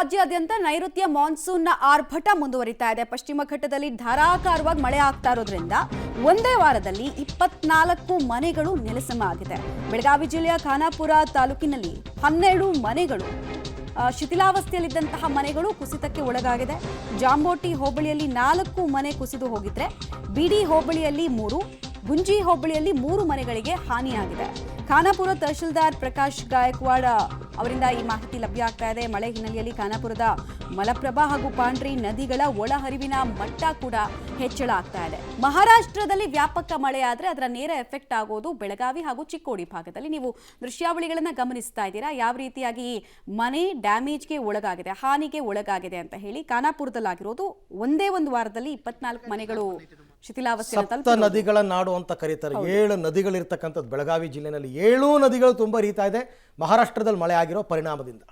ರಾಜ್ಯಾದ್ಯಂತ ನೈಋತ್ಯ ಮಾನ್ಸೂನ್ನ ಆರ್ಭಟ ಮುಂದುವರಿತಾ ಇದೆ. ಪಶ್ಚಿಮ ಘಟ್ಟದಲ್ಲಿ ಧಾರಾಕಾರವಾಗಿ ಮಳೆ ಆಗ್ತಾ ಇರೋದ್ರಿಂದ ಒಂದೇ ವಾರದಲ್ಲಿ 24 ಮನೆಗಳು ನೆಲಸಮ ಆಗಿದೆ. ಬೆಳಗಾವಿ ಜಿಲ್ಲೆಯ ಖಾನಾಪುರ ತಾಲೂಕಿನಲ್ಲಿ 12 ಮನೆಗಳು ಶಿಥಿಲಾವಸ್ಥೆಯಲ್ಲಿದ್ದಂತಹ ಮನೆಗಳು ಕುಸಿತಕ್ಕೆ ಒಳಗಾಗಿದೆ. ಜಾಂಬೋಟಿ ಹೋಬಳಿಯಲ್ಲಿ 4 ಮನೆ ಕುಸಿದು ಹೋಗಿದ್ರೆ, ಬಿಡಿ ಹೋಬಳಿಯಲ್ಲಿ 3, ಗುಂಜಿ ಹೋಬಳಿಯಲ್ಲಿ 3 ಮನೆಗಳಿಗೆ ಹಾನಿಯಾಗಿದೆ. ಖಾನಾಪುರ ತಹಶೀಲ್ದಾರ್ ಪ್ರಕಾಶ್ ಗಾಯಕ್ವಾಡ್ ಅವರಿಂದ ಈ ಮಾಹಿತಿ ಲಭ್ಯ ಆಗ್ತಾ ಇದೆ. ಮಳೆ ಹಿನ್ನೆಲೆಯಲ್ಲಿ ಖಾನಾಪುರದ ಮಲಪ್ರಭಾ ಹಾಗೂ ಪಾಂಡ್ರಿ ನದಿಗಳ ಒಳಹರಿವಿನ ಮಟ್ಟ ಕೂಡ ಹೆಚ್ಚಳ ಆಗ್ತಾ ಇದೆ. ಮಹಾರಾಷ್ಟ್ರದಲ್ಲಿ ವ್ಯಾಪಕ ಮಳೆ ಆದರೆ ಅದರ ನೇರ ಎಫೆಕ್ಟ್ ಆಗೋದು ಬೆಳಗಾವಿ ಹಾಗೂ ಚಿಕ್ಕೋಡಿ ಭಾಗದಲ್ಲಿ. ನೀವು ದೃಶ್ಯಾವಳಿಗಳನ್ನು ಗಮನಿಸ್ತಾ ಇದ್ದೀರಾ, ಯಾವ ರೀತಿಯಾಗಿ ಮನೆ ಡ್ಯಾಮೇಜ್ಗೆ ಒಳಗಾಗಿದೆ, ಹಾನಿಗೆ ಒಳಗಾಗಿದೆ ಅಂತ ಹೇಳಿ. ಖಾನಾಪುರದಲ್ಲಾಗಿರೋದು ಒಂದೇ ಒಂದು ವಾರದಲ್ಲಿ 24 ಮನೆಗಳು ಸಪ್ತ ನದಿಗಳ ನಾಡು ಅಂತ ಕರೀತಾರೆ. 7 ನದಿಗಳಿರ್ತಕ್ಕಂಥದ್ದು ಬೆಳಗಾವಿ ಜಿಲ್ಲೆಯಲ್ಲಿ 7 ನದಿಗಳು ತುಂಬ ಹರಿತಾ ಇದೆ ಮಹಾರಾಷ್ಟ್ರದಲ್ಲಿ ಮಳೆ ಆಗಿರೋ ಪರಿಣಾಮದಿಂದ.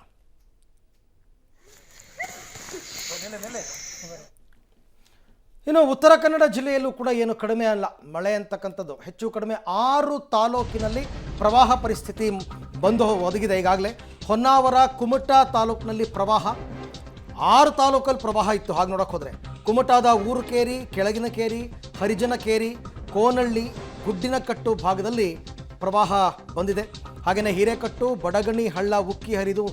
ಇನ್ನು ಉತ್ತರ ಕನ್ನಡ ಜಿಲ್ಲೆಯಲ್ಲೂ ಕೂಡ ಏನು ಕಡಿಮೆ ಅಲ್ಲ ಮಳೆ ಅಂತಕ್ಕಂಥದ್ದು. ಹೆಚ್ಚು ಕಡಿಮೆ 6 ತಾಲೂಕಿನಲ್ಲಿ ಪ್ರವಾಹ ಪರಿಸ್ಥಿತಿ ಬಂದು ಒದಗಿದೆ. ಈಗಾಗಲೇ ಹೊನ್ನಾವರ ಕುಮಟಾ ತಾಲೂಕಿನಲ್ಲಿ ಪ್ರವಾಹ, 6 ತಾಲೂಕಲ್ಲಿ ಪ್ರವಾಹ ಇತ್ತು. ಹಾಗೆ ನೋಡೋಕೆ ಹೋದರೆ ಕುಮಟಾದ ಊರುಕೇರಿ, ಕೆಳಗಿನಕೇರಿ, ಹರಿಜನಕೇರಿ, ಕೋನಹಳ್ಳಿ, ಗುಡ್ಡಿನಕಟ್ಟು ಭಾಗದಲ್ಲಿ ಪ್ರವಾಹ ಬಂದಿದೆ. ಹಾಗೆಯೇ ಹಿರೇಕಟ್ಟು, ಬಡಗಣಿ ಹಳ್ಳ ಉಕ್ಕಿ ಹರಿದು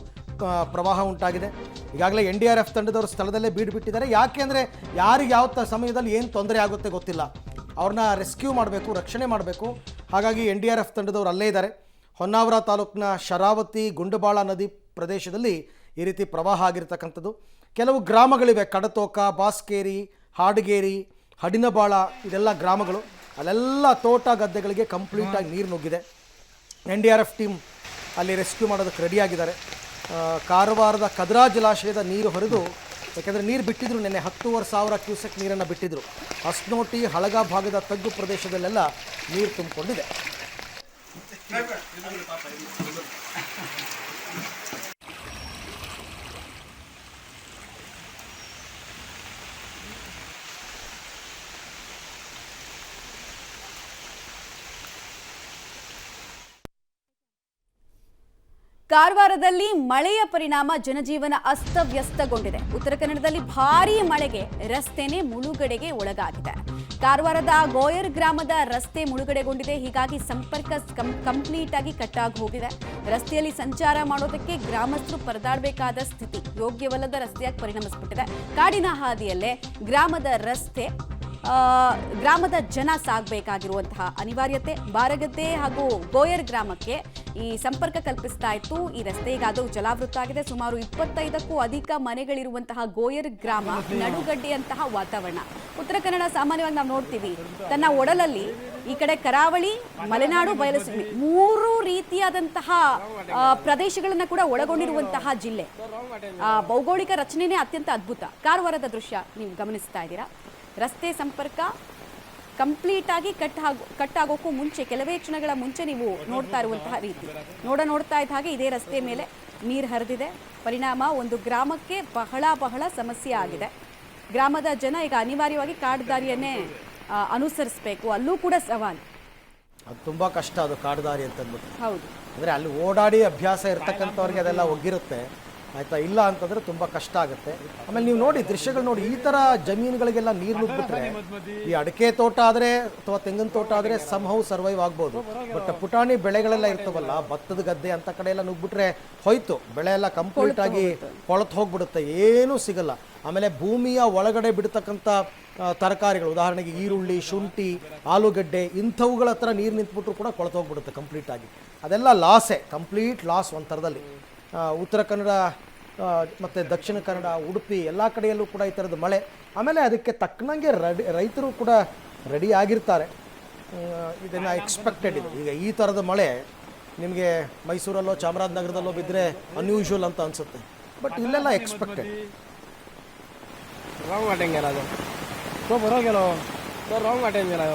ಪ್ರವಾಹ ಉಂಟಾಗಿದೆ. ಈಗಾಗಲೇ NDRF ತಂಡದವರು ಸ್ಥಳದಲ್ಲೇ ಬೀಡು ಬಿಟ್ಟಿದ್ದಾರೆ. ಯಾಕೆ ಅಂದರೆ ಯಾರಿಗೆ ಯಾವ ಸಮಯದಲ್ಲಿ ಏನು ತೊಂದರೆ ಆಗುತ್ತೆ ಗೊತ್ತಿಲ್ಲ, ಅವ್ರನ್ನ ರೆಸ್ಕ್ಯೂ ಮಾಡಬೇಕು, ರಕ್ಷಣೆ ಮಾಡಬೇಕು. ಹಾಗಾಗಿ NDRF ತಂಡದವರು ಅಲ್ಲೇ ಇದ್ದಾರೆ. ಹೊನ್ನಾವರ ತಾಲೂಕಿನ ಶರಾವತಿ, ಗುಂಡಬಾಳ ನದಿ ಪ್ರದೇಶದಲ್ಲಿ ಈ ರೀತಿ ಪ್ರವಾಹ ಆಗಿರ್ತಕ್ಕಂಥದ್ದು. ಕೆಲವು ಗ್ರಾಮಗಳಿವೆ, ಕಡತೋಕ, ಬಾಸ್ಕೇರಿ, ಹಾಡಗೇರಿ, ಹಡಿನಬಾಳ, ಇದೆಲ್ಲ ಗ್ರಾಮಗಳು. ಅಲ್ಲೆಲ್ಲ ತೋಟ ಗದ್ದೆಗಳಿಗೆ ಕಂಪ್ಲೀಟಾಗಿ ನೀರು ನುಗ್ಗಿದೆ. NDRF ಟೀಮ್ ಅಲ್ಲಿ ರೆಸ್ಕ್ಯೂ ಮಾಡೋದಕ್ಕೆ ರೆಡಿಯಾಗಿದ್ದಾರೆ. ಕಾರವಾರದ ಕದ್ರಾ ಜಲಾಶಯದ ನೀರು ಹರಿದು, ಯಾಕೆಂದರೆ ನೀರು ಬಿಟ್ಟಿದ್ರು ನಿನ್ನೆ 10,500 ಕ್ಯೂಸೆಕ್ ನೀರನ್ನು ಬಿಟ್ಟಿದ್ರು. ಹಸ್ನೋಟಿ, ಹಳಗ ಭಾಗದ ತಗ್ಗು ಪ್ರದೇಶದಲ್ಲೆಲ್ಲ ನೀರು ತುಂಬಿಕೊಂಡಿದೆ. ಕಾರವಾರದಲ್ಲಿ ಮಳೆಯ ಪರಿಣಾಮ ಜನಜೀವನ ಅಸ್ತವ್ಯಸ್ತಗೊಂಡಿದೆ. ಉತ್ತರ ಕನ್ನಡದಲ್ಲಿ ಭಾರೀ ಮಳೆಗೆ ರಸ್ತೆನೇ ಮುಳುಗಡೆಗೆ ಒಳಗಾಗಿದೆ. ಕಾರವಾರದ ಗೋಯರ್ ಗ್ರಾಮದ ರಸ್ತೆ ಮುಳುಗಡೆಗೊಂಡಿದೆ. ಹೀಗಾಗಿ ಸಂಪರ್ಕ ಕಂಪ್ಲೀಟ್ ಆಗಿ ಕಟ್ಟಾಗಿ ಹೋಗಿದೆ. ರಸ್ತೆಯಲ್ಲಿ ಸಂಚಾರ ಮಾಡೋದಕ್ಕೆ ಗ್ರಾಮಸ್ಥರು ಪರದಾಡಬೇಕಾದ ಸ್ಥಿತಿ, ಯೋಗ್ಯವಲ್ಲದ ರಸ್ತೆಯಾಗಿ ಪರಿಣಮಿಸಿಬಿಟ್ಟಿದೆ. ಕಾಡಿನ ಹಾದಿಯಲ್ಲೇ ಗ್ರಾಮದ ಜನ ಸಾಗಬೇಕಾಗಿರುವಂತಹ ಅನಿವಾರ್ಯತೆ. ಬಾರಗದ್ದೆ ಹಾಗೂ ಗೋಯರ್ ಗ್ರಾಮಕ್ಕೆ ಈ ಸಂಪರ್ಕ ಕಲ್ಪಿಸ್ತಾ ಇತ್ತು ಈ ರಸ್ತೆ. ಈಗ ಅದು ಜಲಾವೃತ ಆಗಿದೆ. ಸುಮಾರು 25ಕ್ಕೂ ಅಧಿಕ ಮನೆಗಳಿರುವಂತಹ ಗೋಯರ್ ಗ್ರಾಮ ನಡುಗಡ್ಡೆಯಂತಹ ವಾತಾವರಣ. ಉತ್ತರ ಕನ್ನಡ ಸಾಮಾನ್ಯವಾಗಿ ನಾವು ನೋಡ್ತೀವಿ, ತನ್ನ ಒಡಲಲ್ಲಿ ಈ ಕಡೆ ಕರಾವಳಿ, ಮಲೆನಾಡು, ಬಯಲುಸೀಮೆ 3 ರೀತಿಯಾದಂತಹ ಪ್ರದೇಶಗಳನ್ನ ಕೂಡ ಒಳಗೊಂಡಿರುವಂತಹ ಜಿಲ್ಲೆ. ಭೌಗೋಳಿಕ ರಚನೆನೇ ಅತ್ಯಂತ ಅದ್ಭುತ. ಕಾರವಾರದ ದೃಶ್ಯ ನೀವು ಗಮನಿಸ್ತಾ ಇದ್ದೀರಾ. ರಸ್ತೆ ಸಂಪರ್ಕ ಕಂಪ್ಲೀಟ್ ಆಗಿ ಕಟ್ಟಾಗೋಕ್ಕೂ ಮುಂಚೆ, ಕೆಲವೇ ಕ್ಷಣಗಳ ಮುಂಚೆ ನೀವು ನೋಡ್ತಾ ಇರುವಂತಹ ರೀತಿ. ನೋಡ್ತಾ ಇದ್ದ ಹಾಗೆ ಇದೇ ರಸ್ತೆ ಮೇಲೆ ನೀರು ಹರಿದಿದೆ. ಪರಿಣಾಮ ಒಂದು ಗ್ರಾಮಕ್ಕೆ ಬಹಳ ಸಮಸ್ಯೆ ಆಗಿದೆ. ಗ್ರಾಮದ ಜನ ಈಗ ಅನಿವಾರ್ಯವಾಗಿ ಕಾಡುದಾರಿಯನ್ನೇ ಅನುಸರಿಸಬೇಕು. ಅಲ್ಲೂ ಕೂಡ ಸವಾಲು. ಅದು ತುಂಬ ಕಷ್ಟ, ಅದು ಕಾಡುದಾರಿ ಅಂತಂದ್ಬಿಟ್ಟು. ಹೌದು, ಅಂದರೆ ಅಲ್ಲಿ ಓಡಾಡಿ ಅಭ್ಯಾಸ ಇರ್ತಕ್ಕಂಥವ್ರಿಗೆ ಅದೆಲ್ಲ ಒಗ್ಗಿರುತ್ತೆ, ಆಯಿತಾ. ಇಲ್ಲ ಅಂತಂದರೆ ತುಂಬ ಕಷ್ಟ ಆಗುತ್ತೆ. ಆಮೇಲೆ ನೀವು ನೋಡಿ ದೃಶ್ಯಗಳು ನೋಡಿ, ಈ ಥರ ಜಮೀನುಗಳಿಗೆಲ್ಲ ನೀರು ನುಗ್ಬಿಟ್ರೆ, ಈ ಅಡಿಕೆ ತೋಟ ಆದರೆ ಅಥವಾ ತೆಂಗಿನ ತೋಟ ಆದರೆ ಸಂಹವ್ ಸರ್ವೈವ್ ಆಗ್ಬೋದು. ಬಟ್ ಪುಟಾಣಿ ಬೆಳೆಗಳೆಲ್ಲ ಇರ್ತವಲ್ಲ, ಭತ್ತದ ಗದ್ದೆ ಅಂತ ಕಡೆ ಎಲ್ಲ ನುಗ್ಬಿಟ್ರೆ ಹೋಯ್ತು, ಬೆಳೆ ಎಲ್ಲ ಕಂಪ್ಲೀಟ್ ಆಗಿ ಕೊಳತು ಹೋಗ್ಬಿಡುತ್ತೆ, ಏನೂ ಸಿಗಲ್ಲ. ಆಮೇಲೆ ಭೂಮಿಯ ಒಳಗಡೆ ಬಿಡ್ತಕ್ಕಂಥ ತರಕಾರಿಗಳು, ಉದಾಹರಣೆಗೆ ಈರುಳ್ಳಿ, ಶುಂಠಿ, ಆಲೂಗಡ್ಡೆ, ಇಂಥವುಗಳ ಹತ್ರ ನೀರು ನಿಂತ್ಬಿಟ್ರು ಕೂಡ ಕೊಳತು ಹೋಗ್ಬಿಡುತ್ತೆ ಕಂಪ್ಲೀಟಾಗಿ. ಅದೆಲ್ಲ ಲಾಸೇ, ಕಂಪ್ಲೀಟ್ ಲಾಸ್ ಒಂದು ಥರದಲ್ಲಿ. ಉತ್ತರ ಕನ್ನಡ ಮತ್ತು ದಕ್ಷಿಣ ಕನ್ನಡ, ಉಡುಪಿ ಎಲ್ಲ ಕಡೆಯಲ್ಲೂ ಕೂಡ ಈ ಥರದ ಮಳೆ. ಆಮೇಲೆ ಅದಕ್ಕೆ ತಕ್ಕನಂಗೆ ರೈತರು ಕೂಡ ರೆಡಿ ಆಗಿರ್ತಾರೆ. ಇದನ್ನು ಎಕ್ಸ್ಪೆಕ್ಟೆಡ್ ಇದೆ. ಈಗ ಈ ಥರದ ಮಳೆ ನಿಮಗೆ ಮೈಸೂರಲ್ಲೋ ಚಾಮರಾಜನಗರದಲ್ಲೋ ಬಿದ್ದರೆ ಅನ್ಯೂಶುವಲ್ ಅಂತ ಅನಿಸುತ್ತೆ, ಬಟ್ ಇಲ್ಲೆಲ್ಲ ಎಕ್ಸ್ಪೆಕ್ಟೆಡ್. रॉन्ग अटेंड केला तो बरोबर गेलो तो रॉन्ग अटेंड केला.